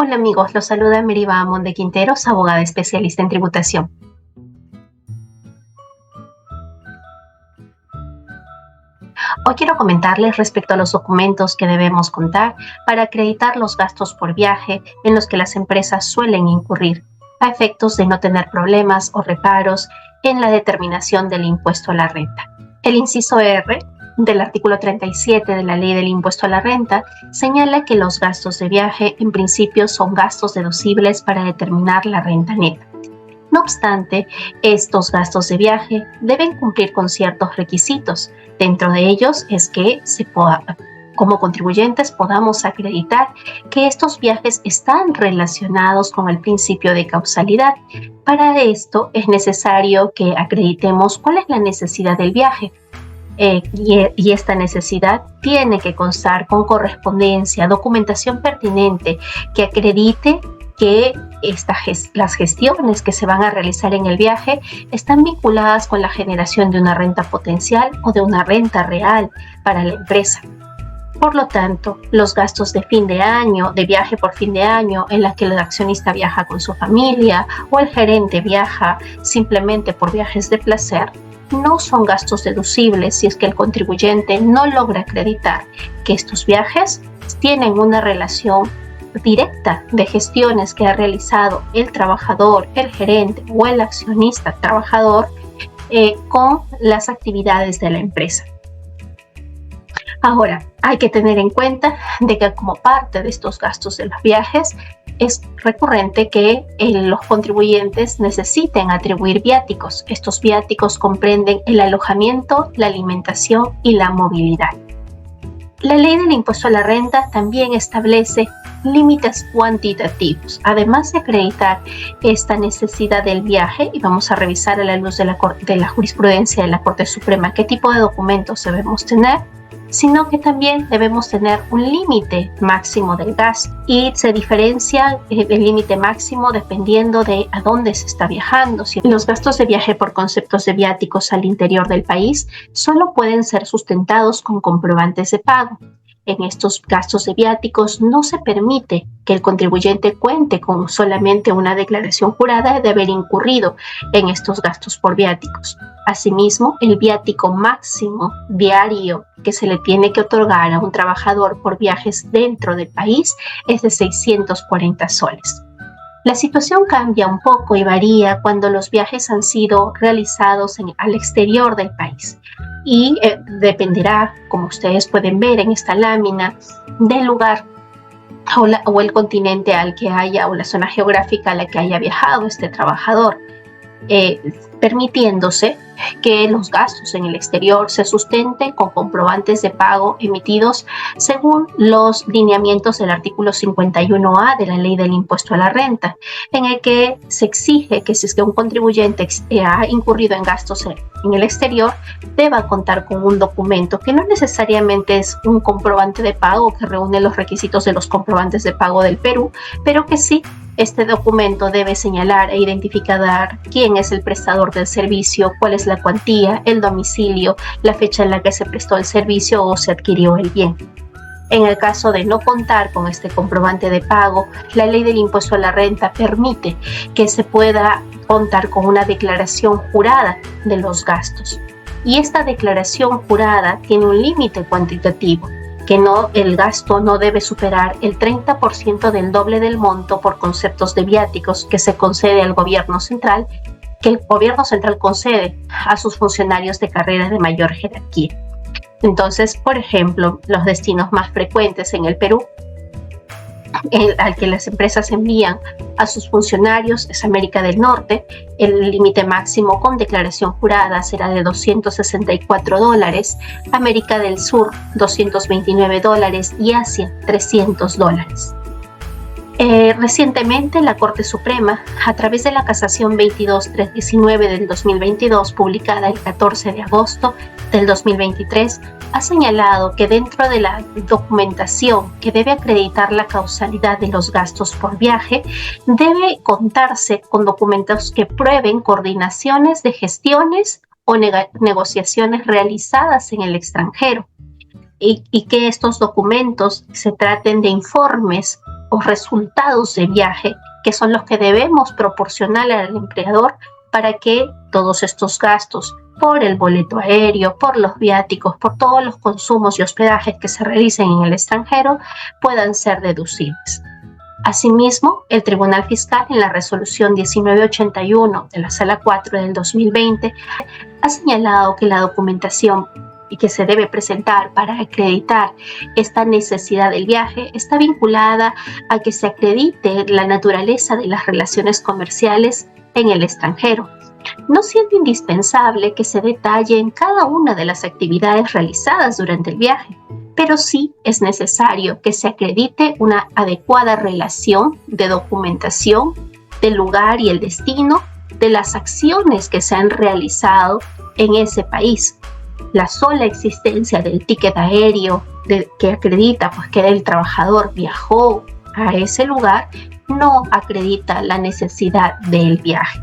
Hola amigos, los saluda Meriva Amon de Quinteros, abogada especialista en tributación. Hoy quiero comentarles respecto a los documentos que debemos contar para acreditar los gastos por viaje en los que las empresas suelen incurrir, a efectos de no tener problemas o reparos en la determinación del impuesto a la renta. El inciso R del artículo 37 de la Ley del Impuesto a la Renta señala que los gastos de viaje en principio son gastos deducibles para determinar la renta neta. No obstante, estos gastos de viaje deben cumplir con ciertos requisitos. Dentro de ellos es que como contribuyentes podamos acreditar que estos viajes están relacionados con el principio de causalidad. Para esto es necesario que acreditemos cuál es la necesidad del viaje. Y esta necesidad tiene que constar con correspondencia, documentación pertinente que acredite que las gestiones que se van a realizar en el viaje están vinculadas con la generación de una renta potencial o de una renta real para la empresa. Por lo tanto, los gastos de fin de año, de viaje por fin de año, en la que el accionista viaja con su familia o el gerente viaja simplemente por viajes de placer, no son gastos deducibles si es que el contribuyente no logra acreditar que estos viajes tienen una relación directa de gestiones que ha realizado el trabajador, el gerente o el accionista trabajador con las actividades de la empresa. Ahora, hay que tener en cuenta de que como parte de estos gastos de los viajes es recurrente que los contribuyentes necesiten atribuir viáticos. Estos viáticos comprenden el alojamiento, la alimentación y la movilidad. La Ley del Impuesto a la Renta también establece límites cuantitativos. Además de acreditar esta necesidad del viaje, y vamos a revisar a la luz de la jurisprudencia de la Corte Suprema qué tipo de documentos debemos tener, sino que también debemos tener un límite máximo del gasto y se diferencia el límite máximo dependiendo de a dónde se está viajando. Si los gastos de viaje por conceptos de viáticos al interior del país solo pueden ser sustentados con comprobantes de pago. En estos gastos de viáticos no se permite que el contribuyente cuente con solamente una declaración jurada de haber incurrido en estos gastos por viáticos. Asimismo, el viático máximo diario que se le tiene que otorgar a un trabajador por viajes dentro del país es de 640 soles. La situación cambia un poco y varía cuando los viajes han sido realizados al exterior del país y dependerá, como ustedes pueden ver en esta lámina, del lugar o el continente al que haya o la zona geográfica a la que haya viajado este trabajador, permitiéndose que los gastos en el exterior se sustenten con comprobantes de pago emitidos según los lineamientos del artículo 51A de la Ley del Impuesto a la Renta, en el que se exige que si es que un contribuyente ha incurrido en gastos en el exterior, deba contar con un documento que no necesariamente es un comprobante de pago que reúne los requisitos de los comprobantes de pago del Perú, pero que sí este documento debe señalar e identificar quién es el prestador del servicio, cuál es la cuantía, el domicilio, la fecha en la que se prestó el servicio o se adquirió el bien. En el caso de no contar con este comprobante de pago, la Ley del Impuesto a la Renta permite que se pueda contar con una declaración jurada de los gastos. Y esta declaración jurada tiene un límite cuantitativo, que el gasto no debe superar el 30% del doble del monto por conceptos de viáticos que se concede al gobierno central, que el gobierno central concede a sus funcionarios de carrera de mayor jerarquía. Entonces, por ejemplo, los destinos más frecuentes en el Perú al que las empresas envían a sus funcionarios es América del Norte. El límite máximo con declaración jurada será de $264, América del Sur $229 y Asia $300. Recientemente, la Corte Suprema, a través de la Casación 22319 del 2022, publicada el 14 de agosto del 2023, ha señalado que dentro de la documentación que debe acreditar la causalidad de los gastos por viaje, debe contarse con documentos que prueben coordinaciones de gestiones o negociaciones realizadas en el extranjero. y que estos documentos se traten de informes o resultados de viaje, que son los que debemos proporcionar al empleador para que todos estos gastos por el boleto aéreo, por los viáticos, por todos los consumos y hospedajes que se realicen en el extranjero puedan ser deducibles. Asimismo, el Tribunal Fiscal, en la resolución 1981 de la Sala 4 del 2020, ha señalado que la documentación que se debe presentar para acreditar esta necesidad del viaje está vinculada a que se acredite la naturaleza de las relaciones comerciales en el extranjero, no siendo indispensable que se detalle en cada una de las actividades realizadas durante el viaje, pero sí es necesario que se acredite una adecuada relación de documentación del lugar y el destino de las acciones que se han realizado en ese país. La sola existencia del ticket aéreo que acredita que el trabajador viajó a ese lugar no acredita la necesidad del viaje.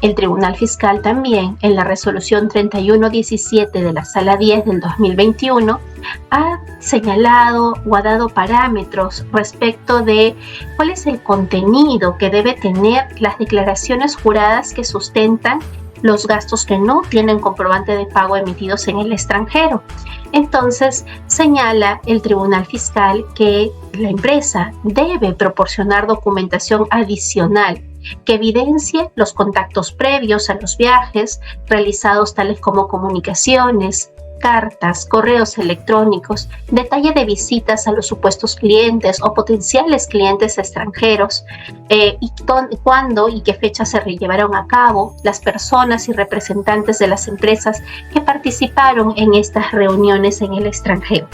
El Tribunal Fiscal también, en la resolución 3117 de la Sala 10 del 2021, ha señalado o ha dado parámetros respecto de cuál es el contenido que debe tener las declaraciones juradas que sustentan los gastos que no tienen comprobante de pago emitidos en el extranjero. Entonces, señala el Tribunal Fiscal que la empresa debe proporcionar documentación adicional que evidencie los contactos previos a los viajes realizados, tales como comunicaciones, cartas, correos electrónicos, detalle de visitas a los supuestos clientes o potenciales clientes extranjeros, y cuándo y qué fechas se llevaron a cabo, las personas y representantes de las empresas que participaron en estas reuniones en el extranjero.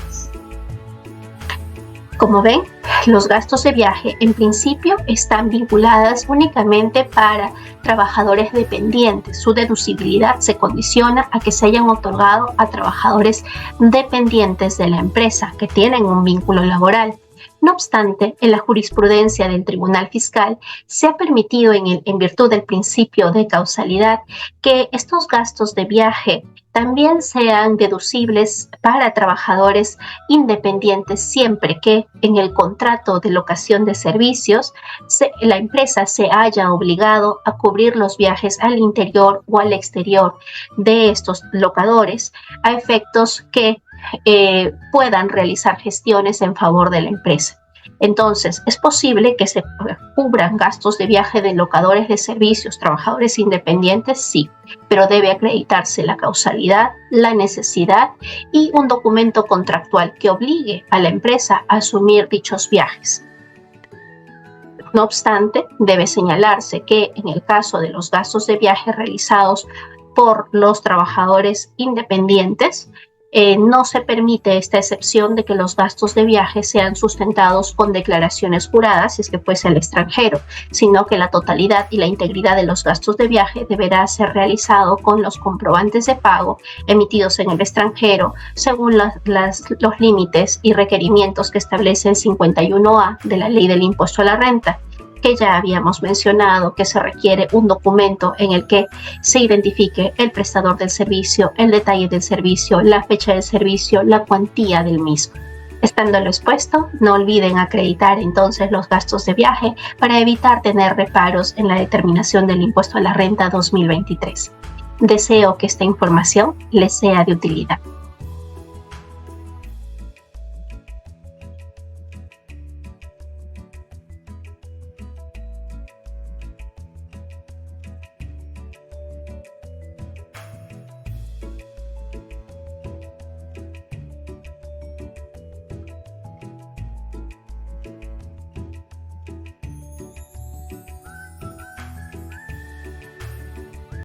Como ven, los gastos de viaje en principio están vinculadas únicamente para trabajadores dependientes. Su deducibilidad se condiciona a que se hayan otorgado a trabajadores dependientes de la empresa que tienen un vínculo laboral. No obstante, en la jurisprudencia del Tribunal Fiscal se ha permitido, en virtud del principio de causalidad, que estos gastos de viaje también sean deducibles para trabajadores independientes siempre que en el contrato de locación de servicios la empresa se haya obligado a cubrir los viajes al interior o al exterior de estos locadores a efectos que puedan realizar gestiones en favor de la empresa. Entonces, es posible que se cubran gastos de viaje de locadores de servicios, trabajadores independientes, sí, pero debe acreditarse la causalidad, la necesidad y un documento contractual que obligue a la empresa a asumir dichos viajes. No obstante, debe señalarse que en el caso de los gastos de viaje realizados por los trabajadores independientes, no se permite esta excepción de que los gastos de viaje sean sustentados con declaraciones juradas, si es que fuese al extranjero, sino que la totalidad y la integridad de los gastos de viaje deberá ser realizado con los comprobantes de pago emitidos en el extranjero, según los límites y requerimientos que establece el 51A de la Ley del Impuesto a la Renta, que ya habíamos mencionado que se requiere un documento en el que se identifique el prestador del servicio, el detalle del servicio, la fecha del servicio, la cuantía del mismo. Estando lo expuesto, no olviden acreditar entonces los gastos de viaje para evitar tener reparos en la determinación del impuesto a la renta 2023. Deseo que esta información les sea de utilidad.